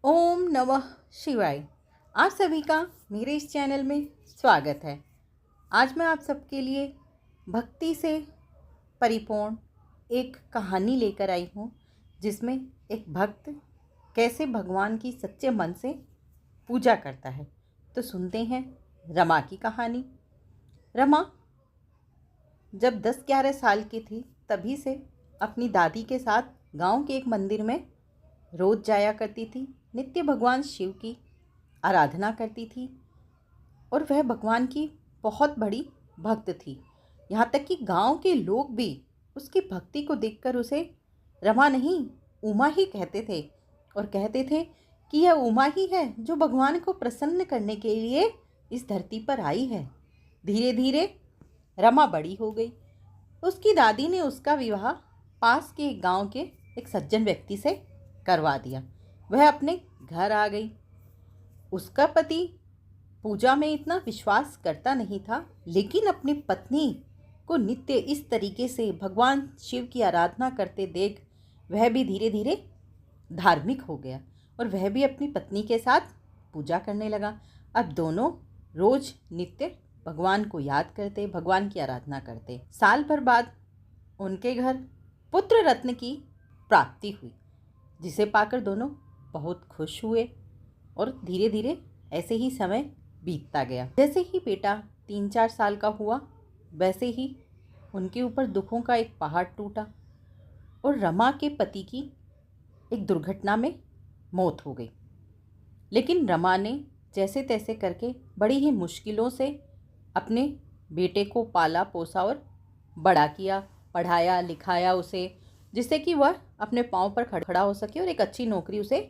ओम नमः शिवाय। आप सभी का मेरे इस चैनल में स्वागत है। आज मैं आप सबके लिए भक्ति से परिपूर्ण एक कहानी लेकर आई हूँ, जिसमें एक भक्त कैसे भगवान की सच्चे मन से पूजा करता है। तो सुनते हैं रमा की कहानी। रमा जब 10-11 साल की थी, तभी से अपनी दादी के साथ गांव के एक मंदिर में रोज़ जाया करती थी। नित्य भगवान शिव की आराधना करती थी और वह भगवान की बहुत बड़ी भक्त थी। यहाँ तक कि गांव के लोग भी उसकी भक्ति को देखकर उसे रमा नहीं, उमा ही कहते थे और कहते थे कि यह उमा ही है जो भगवान को प्रसन्न करने के लिए इस धरती पर आई है। धीरे धीरे रमा बड़ी हो गई। उसकी दादी ने उसका विवाह पास के एक गांव के एक सज्जन व्यक्ति से करवा दिया। वह अपने घर आ गई। उसका पति पूजा में इतना विश्वास करता नहीं था, लेकिन अपनी पत्नी को नित्य इस तरीके से भगवान शिव की आराधना करते देख वह भी धीरे धीरे धार्मिक हो गया और वह भी अपनी पत्नी के साथ पूजा करने लगा। अब दोनों रोज नित्य भगवान को याद करते, भगवान की आराधना करते। साल भर बाद उनके घर पुत्र रत्न की प्राप्ति हुई, जिसे पाकर दोनों बहुत खुश हुए और धीरे धीरे ऐसे ही समय बीतता गया। जैसे ही बेटा 3-4 साल का हुआ, वैसे ही उनके ऊपर दुखों का एक पहाड़ टूटा और रमा के पति की एक दुर्घटना में मौत हो गई। लेकिन रमा ने जैसे तैसे करके बड़ी ही मुश्किलों से अपने बेटे को पाला पोसा और बड़ा किया, पढ़ाया लिखाया उसे, जिससे कि वह अपने पाँव पर खड़ा हो सके और एक अच्छी नौकरी उसे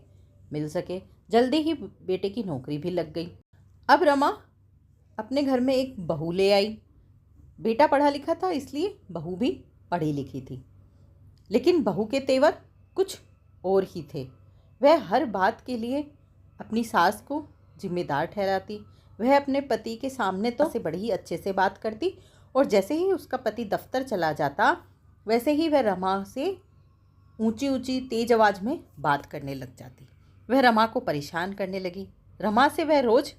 मिल सके। जल्दी ही बेटे की नौकरी भी लग गई। अब रमा अपने घर में एक बहू ले आई। बेटा पढ़ा लिखा था, इसलिए बहू भी पढ़ी लिखी थी, लेकिन बहू के तेवर कुछ और ही थे। वह हर बात के लिए अपनी सास को जिम्मेदार ठहराती। वह अपने पति के सामने तो से बड़ी ही अच्छे से बात करती और जैसे ही उसका पति दफ्तर चला जाता, वैसे ही वह रमा से ऊंची ऊंची तेज आवाज़ में बात करने लग जाती। वह रमा को परेशान करने लगी। रमा से वह रोज़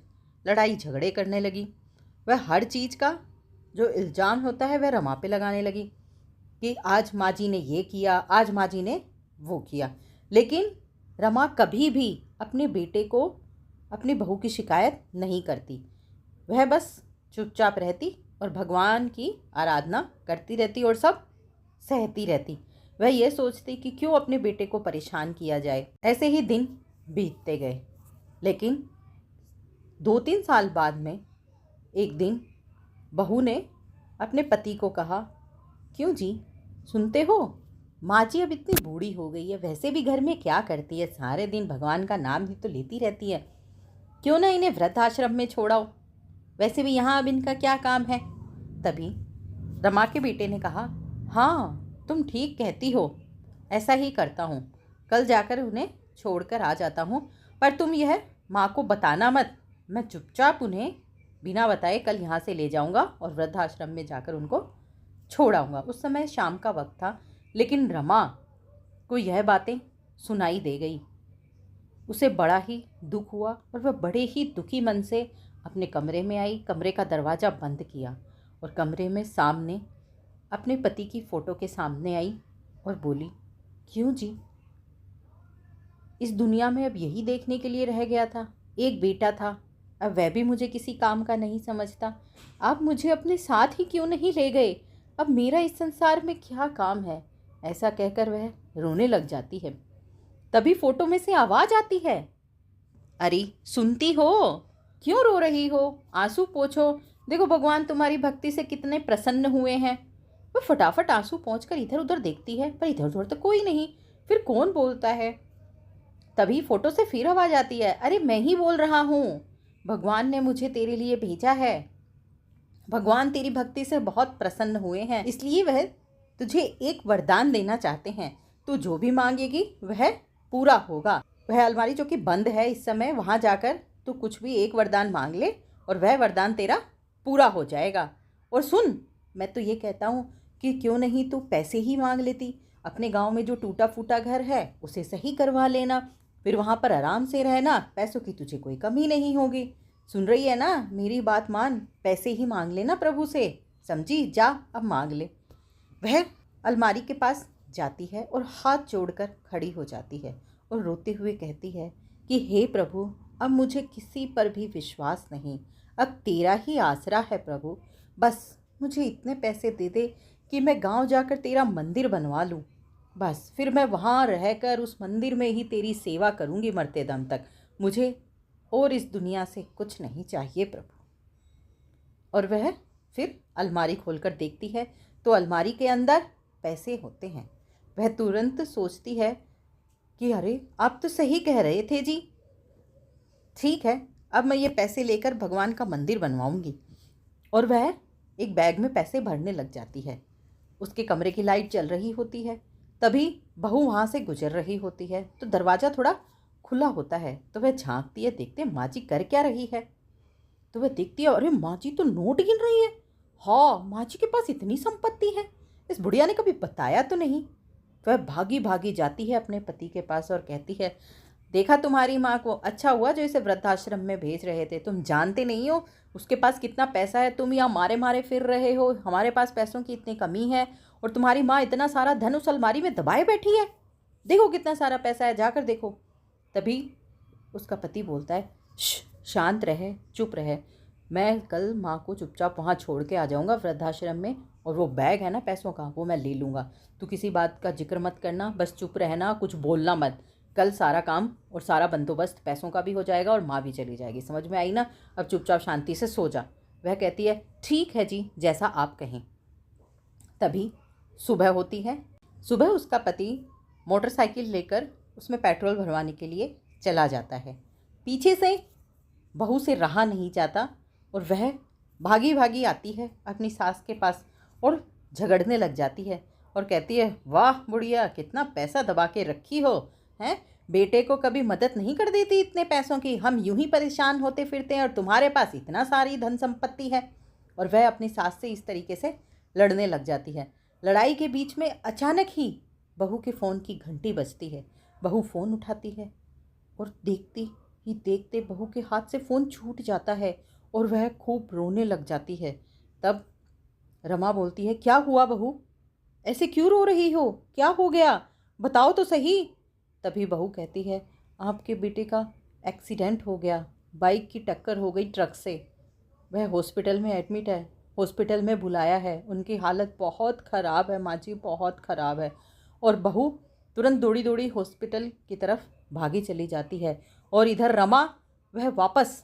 लड़ाई झगड़े करने लगी। वह हर चीज़ का जो इल्ज़ाम होता है वह रमा पे लगाने लगी कि आज माँ जी ने ये किया, आज माँ जी ने वो किया। लेकिन रमा कभी भी अपने बेटे को, अपनी बहू की शिकायत नहीं करती। वह बस चुपचाप रहती और भगवान की आराधना करती रहती और सब सहती रहती। वह यह सोचती कि क्यों अपने बेटे को परेशान किया जाए। ऐसे ही दिन बीतते गए। लेकिन 2-3 साल बाद में एक दिन बहू ने अपने पति को कहा, क्यों जी, सुनते हो माँ जी अब इतनी बूढ़ी हो गई है, वैसे भी घर में क्या करती है, सारे दिन भगवान का नाम ही तो लेती रहती है, क्यों ना इन्हें वृद्ध आश्रम में छोड़ाओ, वैसे भी यहाँ अब इनका क्या काम है। तभी रमा के बेटे ने कहा, हाँ तुम ठीक कहती हो, ऐसा ही करता हूँ, कल जाकर उन्हें छोड़कर आ जाता हूँ, पर तुम यह माँ को बताना मत, मैं चुपचाप उन्हें बिना बताए कल यहाँ से ले जाऊँगा और वृद्धाश्रम में जाकर उनको छोड़ाऊँगा। उस समय शाम का वक्त था, लेकिन रमा को यह बातें सुनाई दे गई। उसे बड़ा ही दुख हुआ और वह बड़े ही दुखी मन से अपने कमरे में आई, कमरे का दरवाज़ा बंद किया और कमरे में सामने अपने पति की फ़ोटो के सामने आई और बोली, क्यों जी, इस दुनिया में अब यही देखने के लिए रह गया था, एक बेटा था, अब वह भी मुझे किसी काम का नहीं समझता, आप मुझे अपने साथ ही क्यों नहीं ले गए, अब मेरा इस संसार में क्या काम है। ऐसा कहकर वह रोने लग जाती है। तभी फोटो में से आवाज़ आती है, अरे सुनती हो, क्यों रो रही हो, आंसू पोंछो, देखो भगवान तुम्हारी भक्ति से कितने प्रसन्न हुए हैं। वह फटाफट आंसू पोंछकर इधर उधर देखती है, पर इधर उधर तो कोई नहीं। फिर कौन बोलता है। तभी फोटो से फिर आवाज़ आती है, अरे मैं ही बोल रहा हूँ, भगवान ने मुझे तेरे लिए भेजा है, भगवान तेरी भक्ति से बहुत प्रसन्न हुए हैं, इसलिए वह तुझे एक वरदान देना चाहते हैं, तू जो भी मांगेगी वह पूरा होगा। वह अलमारी जो कि बंद है इस समय, वहाँ जाकर तू कुछ भी एक वरदान मांग ले और वह वरदान तेरा पूरा हो जाएगा। और सुन, मैं तो ये कहता हूँ कि क्यों नहीं तू पैसे ही मांग लेती, अपने गांव में जो टूटा फूटा घर है उसे सही करवा लेना, फिर वहाँ पर आराम से रहना, पैसों की तुझे कोई कमी नहीं होगी। सुन रही है ना, मेरी बात मान, पैसे ही मांग लेना प्रभु से, समझी? जा अब मांग ले। वह अलमारी के पास जाती है और हाथ जोड़कर खड़ी हो जाती है और रोते हुए कहती है कि हे प्रभु, अब मुझे किसी पर भी विश्वास नहीं, अब तेरा ही आसरा है प्रभु। बस मुझे इतने पैसे दे दे कि मैं गांव जाकर तेरा मंदिर बनवा लूं। बस फिर मैं वहाँ रहकर उस मंदिर में ही तेरी सेवा करूँगी मरते दम तक। मुझे और इस दुनिया से कुछ नहीं चाहिए प्रभु। और वह फिर अलमारी खोलकर देखती है तो अलमारी के अंदर पैसे होते हैं। वह तुरंत सोचती है कि अरे, आप तो सही कह रहे थे जी, ठीक है, अब मैं ये पैसे लेकर भगवान का मंदिर बनवाऊंगी। और वह एक बैग में पैसे भरने लग जाती है। उसके कमरे की लाइट जल रही होती है। तभी बहू वहाँ से गुजर रही होती है तो दरवाज़ा थोड़ा खुला होता है। तो वह झांकती है, देखते माँ जी कर क्या रही है। तो वह देखती है, अरे माँ जी तो नोट गिन रही है। हाँ, माँ जी के पास इतनी संपत्ति है, इस बुढ़िया ने कभी बताया तो नहीं। वह भागी भागी जाती है अपने पति के पास और कहती है, देखा तुम्हारी माँ को, अच्छा हुआ जो इसे वृद्धाश्रम में भेज रहे थे। तुम जानते नहीं हो उसके पास कितना पैसा है, तुम यहाँ मारे मारे फिर रहे हो, हमारे पास पैसों की इतनी कमी है और तुम्हारी माँ इतना सारा धन उस अलमारी में दबाए बैठी है। देखो कितना सारा पैसा है, जाकर देखो। तभी उसका पति बोलता है, शांत रहे, चुप रहे, मैं कल माँ को चुपचाप वहाँ छोड़ के आ जाऊँगा वृद्धाश्रम में, और वो बैग है ना पैसों का वो मैं ले लूँगा। तू किसी बात का जिक्र मत करना, बस चुप रहना, कुछ बोलना मत। कल सारा काम और सारा बंदोबस्त पैसों का भी हो जाएगा और माँ भी चली जाएगी। समझ में आई ना? अब चुपचाप शांति से सो जा। वह कहती है, ठीक है जी, जैसा आप कहें। तभी सुबह होती है। सुबह उसका पति मोटरसाइकिल लेकर उसमें पेट्रोल भरवाने के लिए चला जाता है। पीछे से बहू से रहा नहीं जाता और वह भागी भागी आती है अपनी सास के पास और झगड़ने लग जाती है और कहती है, वाह बुढ़िया, कितना पैसा दबा के रखी हो, हैं? बेटे को कभी मदद नहीं कर देती इतने पैसों की, हम यूं ही परेशान होते फिरते हैं और तुम्हारे पास इतना सारी धन संपत्ति है। और वह अपनी सास से इस तरीके से लड़ने लग जाती है। लड़ाई के बीच में अचानक ही बहू के फ़ोन की घंटी बजती है। बहू फ़ोन उठाती है और देखती ही देखते बहू के हाथ से फ़ोन छूट जाता है और वह खूब रोने लग जाती है। तब रमा बोलती है, क्या हुआ बहू, ऐसे क्यों रो रही हो, क्या हो गया, बताओ तो सही। तभी बहू कहती है, आपके बेटे का एक्सीडेंट हो गया, बाइक की टक्कर हो गई ट्रक से, वह हॉस्पिटल में एडमिट है, हॉस्पिटल में बुलाया है, उनकी हालत बहुत ख़राब है माँ जी, बहुत ख़राब है। और बहू तुरंत दौड़ी दौड़ी हॉस्पिटल की तरफ भागी चली जाती है। और इधर रमा वह वापस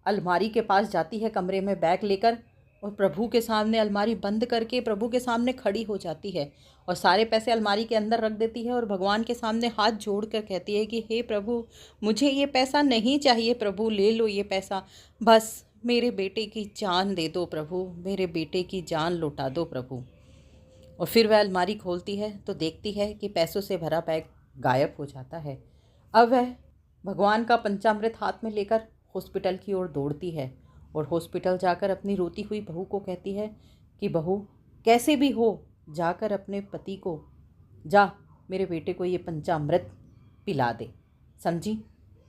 अलमारी के पास जाती है कमरे में बैग लेकर और प्रभु के सामने अलमारी बंद करके प्रभु के सामने खड़ी हो जाती है और सारे पैसे अलमारी के अंदर रख देती है और भगवान के सामने हाथ जोड़ कर कहती है कि हे प्रभु, मुझे ये पैसा नहीं चाहिए प्रभु, ले लो ये पैसा, बस मेरे बेटे की जान दे दो प्रभु, मेरे बेटे की जान लौटा दो प्रभु। और फिर वह अलमारी खोलती है तो देखती है कि पैसों से भरा बैग गायब हो जाता है। अब वह भगवान का पंचामृत हाथ में लेकर हॉस्पिटल की ओर दौड़ती है और हॉस्पिटल जाकर अपनी रोती हुई बहू को कहती है कि बहू, कैसे भी हो जाकर अपने पति को, जा मेरे बेटे को ये पंचामृत पिला दे, समझी?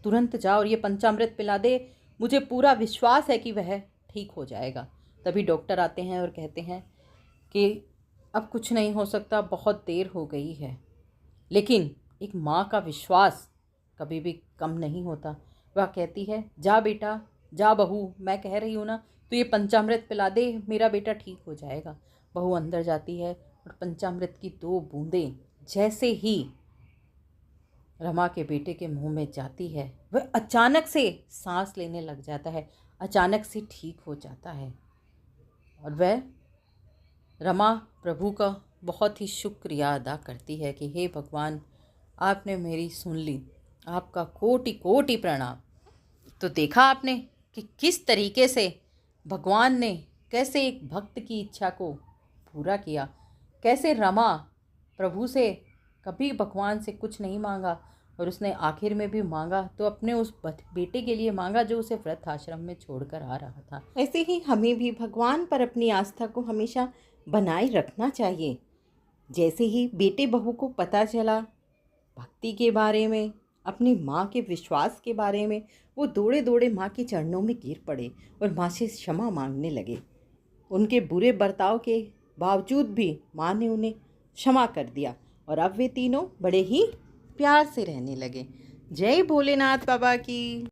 तुरंत जा और ये पंचामृत पिला दे, मुझे पूरा विश्वास है कि वह ठीक हो जाएगा। तभी डॉक्टर आते हैं और कहते हैं कि अब कुछ नहीं हो सकता, बहुत देर हो गई है। लेकिन एक माँ का विश्वास कभी भी कम नहीं होता। वह कहती है, जा बेटा, जा बहू, मैं कह रही हूँ ना, तो ये पंचामृत पिला दे, मेरा बेटा ठीक हो जाएगा। बहू अंदर जाती है और पंचामृत की 2 बूंदें जैसे ही रमा के बेटे के मुंह में जाती है, वह अचानक से सांस लेने लग जाता है, अचानक से ठीक हो जाता है। और वह रमा प्रभु का बहुत ही शुक्रिया अदा करती है कि हे भगवान, आपने मेरी सुन ली, आपका कोटि कोटि प्रणाम। तो देखा आपने कि किस तरीके से भगवान ने कैसे एक भक्त की इच्छा को पूरा किया, कैसे रमा प्रभु से कभी भगवान से कुछ नहीं मांगा और उसने आखिर में भी मांगा तो अपने उस बेटे के लिए मांगा जो उसे वृद्धाश्रम में छोड़कर आ रहा था। ऐसे ही हमें भी भगवान पर अपनी आस्था को हमेशा बनाए रखना चाहिए। जैसे ही बेटे बहू को पता चला भक्ति के बारे में अपनी माँ के विश्वास के बारे में वो दौड़े दौड़े माँ के चरणों में गिर पड़े और माँ से क्षमा मांगने लगे। उनके बुरे बर्ताव के बावजूद भी माँ ने उन्हें क्षमा कर दिया और अब वे तीनों बड़े ही प्यार से रहने लगे। जय भोलेनाथ बाबा की।